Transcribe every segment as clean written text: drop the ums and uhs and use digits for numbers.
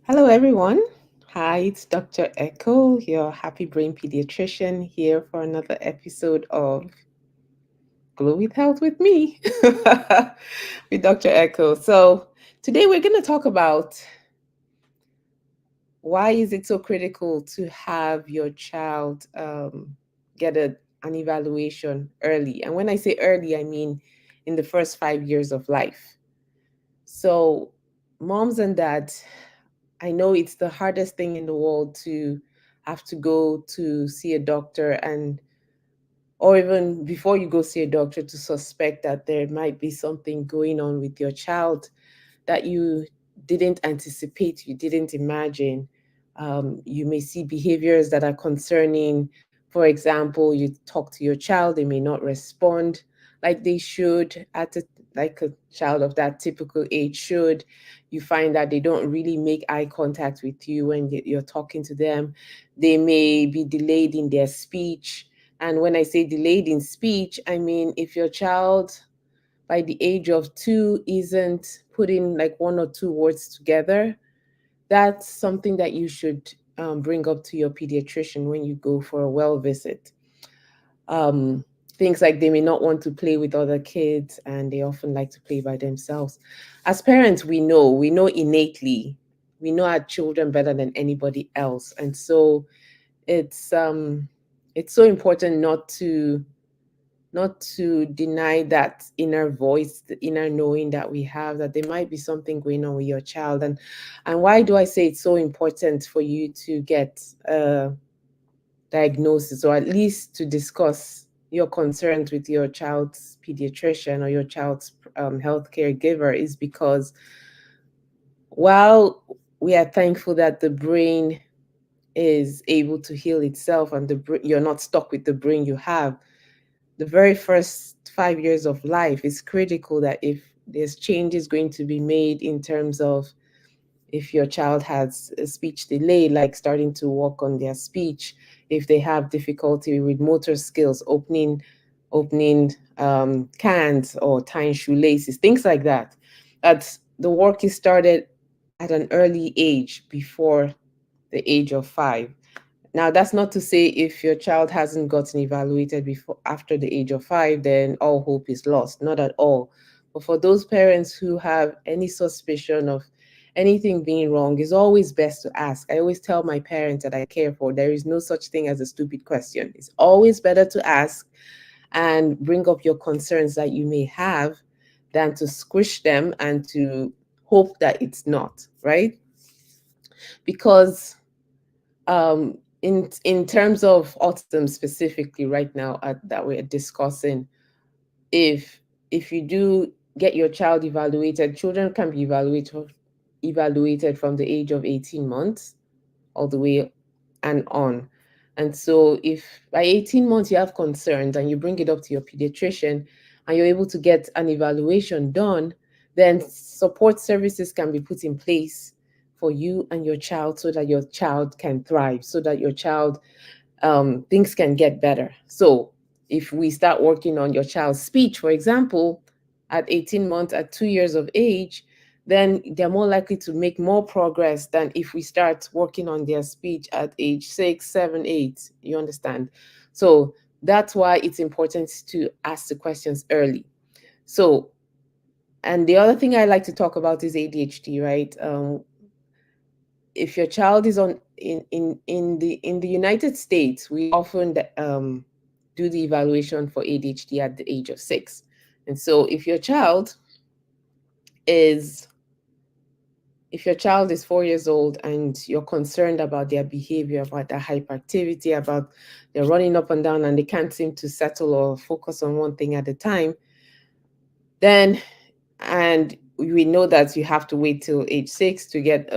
Hello, everyone. Hi, it's Dr. Echo, your happy brain pediatrician, here for another episode of Glow with Health with me, with Dr. Echo. So, today we're going to talk about why is it so critical to have your child get an evaluation early. And when I say early, I mean in the first 5 years of life. So, moms and dads, I know it's the hardest thing in the world to have to go to see a doctor, and or even before you go see a doctor, to suspect that there might be something going on with your child that you didn't anticipate, you didn't imagine. You may see behaviors that are concerning. For example, you talk to your child, they may not respond like they should like a child of that typical age should. You find that they don't really make eye contact with you when you're talking to them. They may be delayed in their speech. And when I say delayed in speech, I mean if your child by the age of 2 isn't putting like one or two words together, that's something that you should bring up to your pediatrician when you go for a well visit. Um, Things like they may not want to play with other kids and they often like to play by themselves. As parents, we know innately, we know our children better than anybody else. And so it's um it's so important not to deny that inner voice, the inner knowing that we have, that there might be something going on with your child. And why do I say it's so important for you to get a diagnosis, or at least to discuss your concerns with your child's pediatrician or your child's healthcare giver, is because while we are thankful that the brain is able to heal itself and you're not stuck with the brain you have, the very first 5 years of life is critical. That if there's changes going to be made in terms of if your child has a speech delay, like starting to work on their speech, if they have difficulty with motor skills, opening cans or tying shoelaces, things like that, that the work is started at an early age, before the age of 5. Now, that's not to say if your child hasn't gotten evaluated before after the age of 5, then all hope is lost. Not at all. But for those parents who have any suspicion of anything being wrong, it's always best to ask. I always tell my parents that I care for, there is no such thing as a stupid question. It's always better to ask and bring up your concerns that you may have than to squish them and to hope that it's not, right? Because in terms of autism specifically right now, that we're discussing, if if you do get your child evaluated, children can be evaluated from the age of 18 months all the way and on. And so if by 18 months you have concerns and you bring it up to your pediatrician and you're able to get an evaluation done, then support services can be put in place for you and your child, so that your child can thrive, so that your child, things can get better. So if we start working on your child's speech, for example, at 18 months, at 2 years of age, then they're more likely to make more progress than if we start working on their speech at age 6, 7, 8. You understand? So that's why it's important to ask the questions early. So, and the other thing I like to talk about is ADHD, right? If your child is on in the United States, we often do the evaluation for ADHD at the age of 6. And so is if your child is 4 years old and you're concerned about their behavior, about their hyperactivity, about they're running up and down and they can't seem to settle or focus on one thing at a time, then, and we know that you have to wait till age 6 to get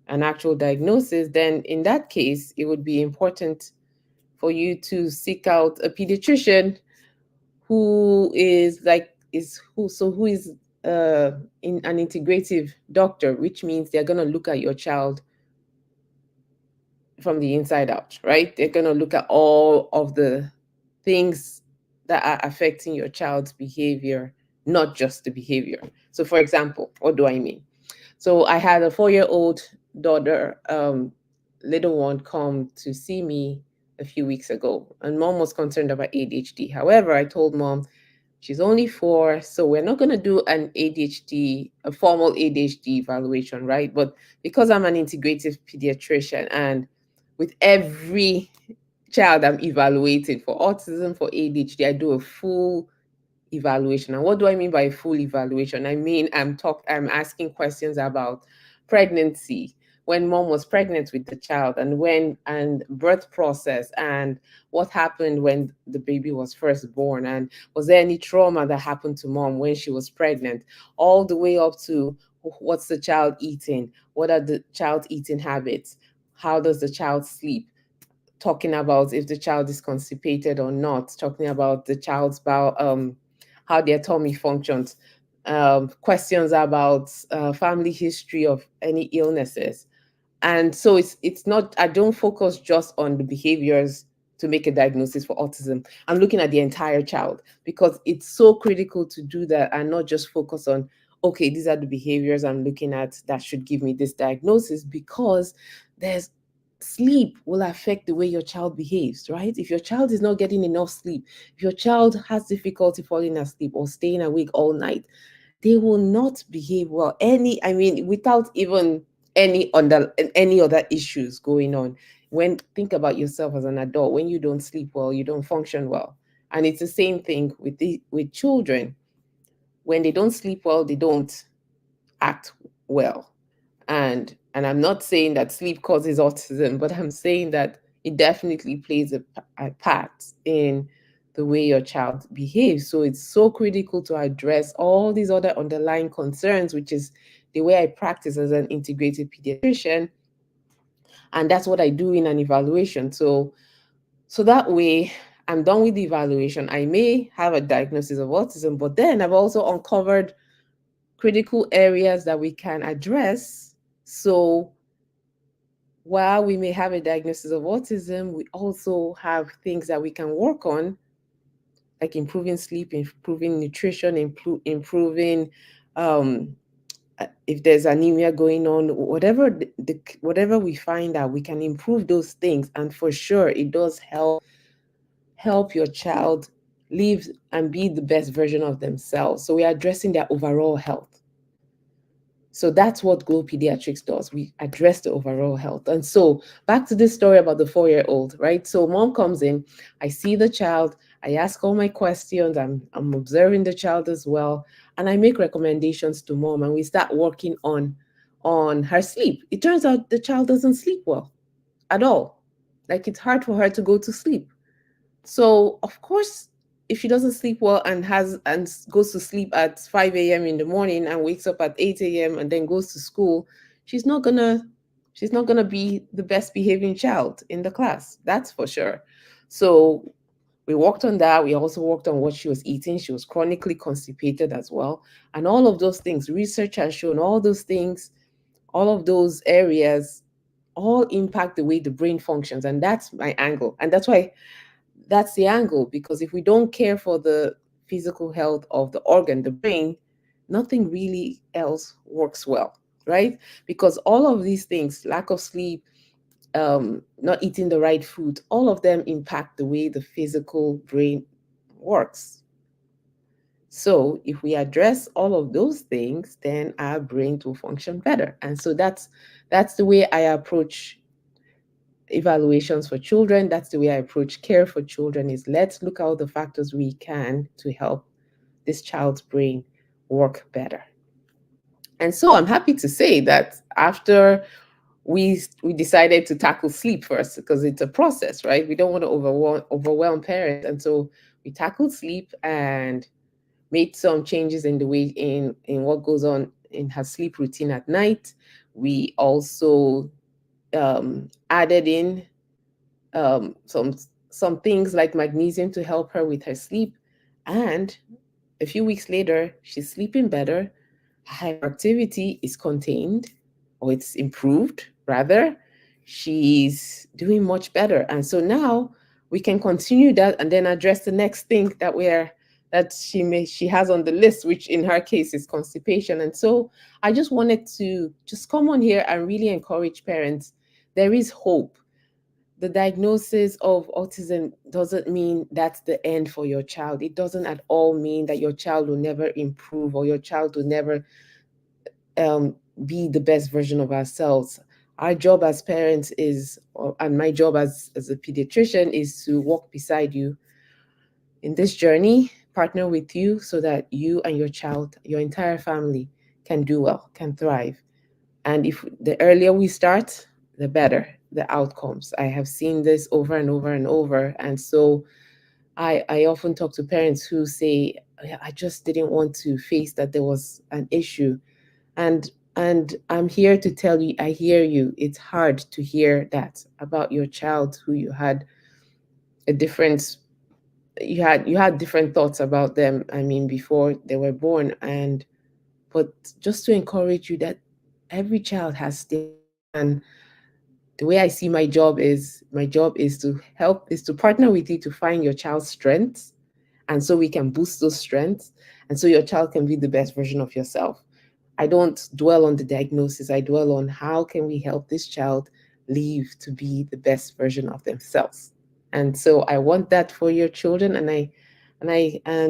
an actual diagnosis, then in that case, it would be important for you to seek out a pediatrician who is like is who so who is in an integrative doctor, which means they're going to look at your child from the inside out, right? They're going to look at all of the things that are affecting your child's behavior, not just the behavior. So for example, what do I mean? So I had a 4-year old daughter, little one, come to see me a few weeks ago, and mom was concerned about ADHD. However, I told mom she's only 4, so we're not going to do a formal ADHD evaluation, right? But because I'm an integrative pediatrician, and with every child I'm evaluating for autism, for ADHD, I do a full evaluation. And what do I mean by full evaluation? I mean, I'm asking questions about pregnancy, when mom was pregnant with the child, and birth process, and what happened when the baby was first born, and was there any trauma that happened to mom when she was pregnant, all the way up to what's the child eating, what are the child's eating habits, how does the child sleep, talking about if the child is constipated or not, talking about the child's bowel, how their tummy functions, questions about family history of any illnesses. And so it's not, I don't focus just on the behaviors to make a diagnosis for autism. I'm looking at the entire child, because it's so critical to do that and not just focus on, okay, these are the behaviors I'm looking at that should give me this diagnosis, because there's sleep will affect the way your child behaves, right? If your child is not getting enough sleep, if your child has difficulty falling asleep or staying awake all night, they will not behave well. I mean, without even any other issues going on. When think about yourself as an adult, when you don't sleep well, you don't function well. And it's the same thing with children. When they don't sleep well, they don't act well. And I'm not saying that sleep causes autism, but I'm saying that it definitely plays a part in the way your child behaves. So it's so critical to address all these other underlying concerns, which is the way I practice as an integrated pediatrician. And that's what I do in an evaluation. So that way I'm done with the evaluation. I may have a diagnosis of autism, but then I've also uncovered critical areas that we can address. So while we may have a diagnosis of autism, we also have things that we can work on, like improving sleep, improving nutrition, improving if there's anemia going on, whatever whatever we find out, we can improve those things. And for sure, it does help your child live and be the best version of themselves. So we're addressing their overall health. So that's what Glow Pediatrics does. We address the overall health. And so back to this story about the 4-year-old, right? So mom comes in, I see the child, I ask all my questions, I'm observing the child as well, and I make recommendations to mom, and we start working on her sleep. It turns out the child doesn't sleep well at all. Like, it's hard for her to go to sleep. So of course, if she doesn't sleep well and goes to sleep at 5 a.m. in the morning and wakes up at 8 a.m. and then goes to school, she's not gonna she's not gonna be the best behaving child in the class. That's for sure. So we worked on that. We also worked on what she was eating. She was chronically constipated as well. And all of those things, research has shown all those things, all of those areas all impact the way the brain functions. And that's my angle. And that's the angle, because if we don't care for the physical health of the organ, the brain, nothing really else works well, right? Because all of these things, lack of sleep, not eating the right food, all of them impact the way the physical brain works. So if we address all of those things, then our brain will function better. And so that's the way I approach evaluations for children. That's the way I approach care for children, is let's look at all the factors we can to help this child's brain work better. And so I'm happy to say that after we decided to tackle sleep first, because it's a process, right? We don't want to overwhelm parents. And so we tackled sleep and made some changes in the way in what goes on in her sleep routine at night. We also added in um, some some things like magnesium to help her with her sleep. And a few weeks later, she's sleeping better. Hyperactivity is contained, or it's improved rather. She's doing much better. And so now we can continue that and then address the next thing that she has on the list, which in her case is constipation. And so I just wanted to just come on here and really encourage parents. There is hope. The diagnosis of autism doesn't mean that's the end for your child. It doesn't at all mean that your child will never improve or your child will never um, be the best version of ourselves. Our job as parents and my job as a pediatrician is to walk beside you in this journey, partner with you so that you and your child, your entire family, can do well, can thrive. And if the earlier we start, the better the outcomes. I have seen this over and over and over. And so I often talk to parents who say, I just didn't want to face that there was an issue. And I'm here to tell you, I hear you. It's hard to hear that about your child who a different you had different thoughts about them, I mean, before they were born. And but just to encourage you that every child has different, and the way I see my job is to help, is to partner with you to find your child's strengths, and so we can boost those strengths, and so your child can be the best version of yourself. I don't dwell on the diagnosis. I dwell on how can we help this child live to be the best version of themselves. And so I want that for your children, and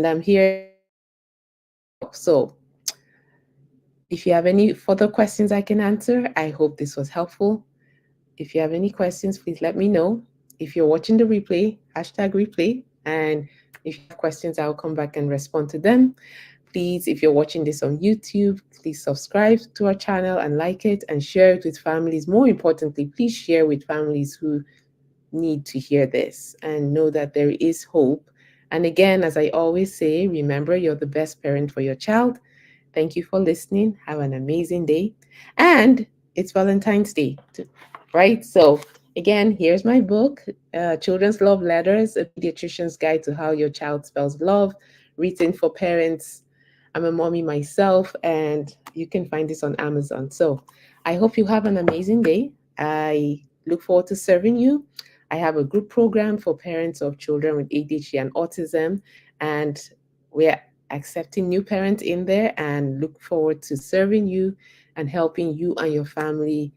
I'm here to help. So if you have any further questions I can answer, I hope this was helpful. If you have any questions, please let me know. If you're watching the replay, hashtag replay. And if you have questions, I'll come back and respond to them. Please, if you're watching this on YouTube, please subscribe to our channel and like it and share it with families. More importantly, please share with families who need to hear this and know that there is hope. And again, as I always say, remember you're the best parent for your child. Thank you for listening. Have an amazing day. And it's Valentine's Day, right? So, again, here's my book, Children's Love Letters, A Pediatrician's Guide to How Your Child Spells Love, written for parents. I'm a mommy myself, and you can find this on Amazon. So, I hope you have an amazing day. I look forward to serving you. I have a group program for parents of children with ADHD and autism, and we're accepting new parents in there, and look forward to serving you and helping you and your family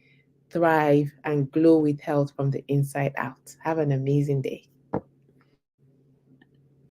thrive and glow with health from the inside out. Have an amazing day.